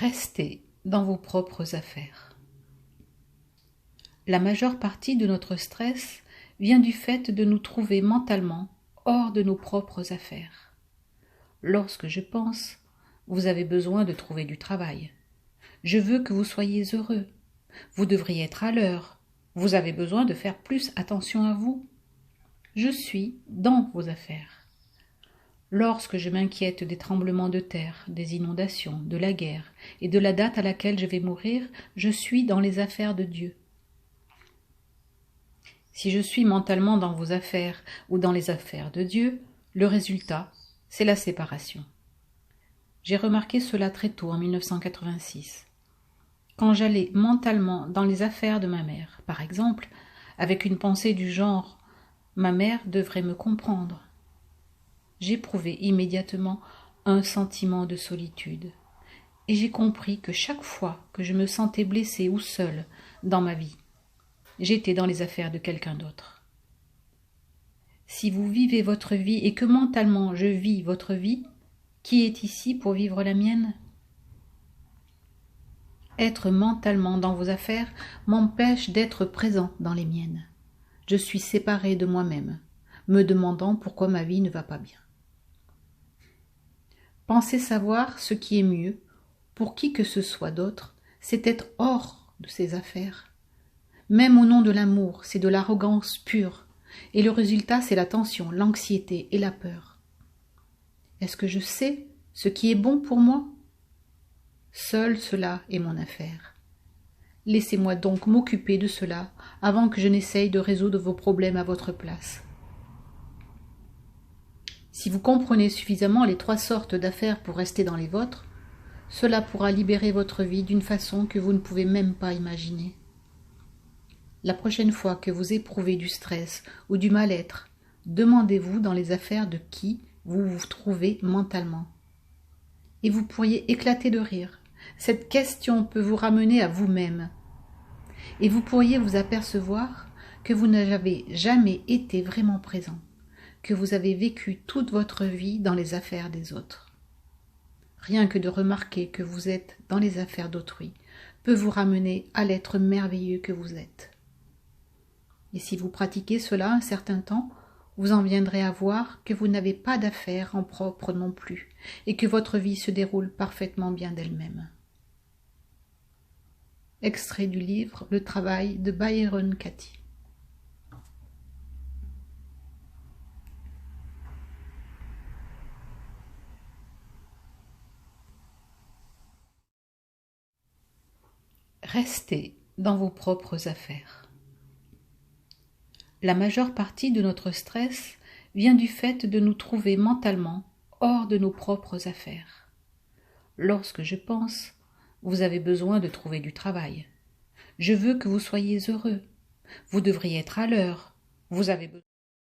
Restez dans vos propres affaires. La majeure partie de notre stress vient du fait de nous trouver mentalement hors de nos propres affaires. Lorsque je pense, vous avez besoin de trouver du travail. Je veux que vous soyez heureux. Vous devriez être à l'heure. Vous avez besoin de faire plus attention à vous. Je suis dans vos affaires. Lorsque je m'inquiète des tremblements de terre, des inondations, de la guerre et de la date à laquelle je vais mourir, je suis dans les affaires de Dieu. Si je suis mentalement dans vos affaires ou dans les affaires de Dieu, le résultat, c'est la séparation. J'ai remarqué cela très tôt en 1986. Quand j'allais mentalement dans les affaires de ma mère, par exemple, avec une pensée du genre « ma mère devrait me comprendre », j'éprouvais immédiatement un sentiment de solitude. Et j'ai compris que chaque fois que je me sentais blessée ou seule dans ma vie, j'étais dans les affaires de quelqu'un d'autre. Si vous vivez votre vie et que mentalement je vis votre vie, qui est ici pour vivre la mienne ? Être mentalement dans vos affaires m'empêche d'être présent dans les miennes. Je suis séparée de moi-même, me demandant pourquoi ma vie ne va pas bien. Penser savoir ce qui est mieux, pour qui que ce soit d'autre, c'est être hors de ses affaires. Même au nom de l'amour, c'est de l'arrogance pure, et le résultat, c'est la tension, l'anxiété et la peur. Est-ce que je sais ce qui est bon pour moi ? Seul cela est mon affaire. Laissez-moi donc m'occuper de cela avant que je n'essaye de résoudre vos problèmes à votre place. Si vous comprenez suffisamment les 3 sortes d'affaires pour rester dans les vôtres, cela pourra libérer votre vie d'une façon que vous ne pouvez même pas imaginer. La prochaine fois que vous éprouvez du stress ou du mal-être, demandez-vous dans les affaires de qui vous vous trouvez mentalement. Et vous pourriez éclater de rire. Cette question peut vous ramener à vous-même. Et vous pourriez vous apercevoir que vous n'avez jamais été vraiment présent, que vous avez vécu toute votre vie dans les affaires des autres. Rien que de remarquer que vous êtes dans les affaires d'autrui peut vous ramener à l'être merveilleux que vous êtes. Et si vous pratiquez cela un certain temps, vous en viendrez à voir que vous n'avez pas d'affaires en propre non plus, et que votre vie se déroule parfaitement bien d'elle-même. Extrait du livre Le travail de Byron Katie. Restez dans vos propres affaires. La majeure partie de notre stress vient du fait de nous trouver mentalement hors de nos propres affaires. Lorsque je pense, vous avez besoin de trouver du travail. Je veux que vous soyez heureux. Vous devriez être à l'heure. Vous avez besoin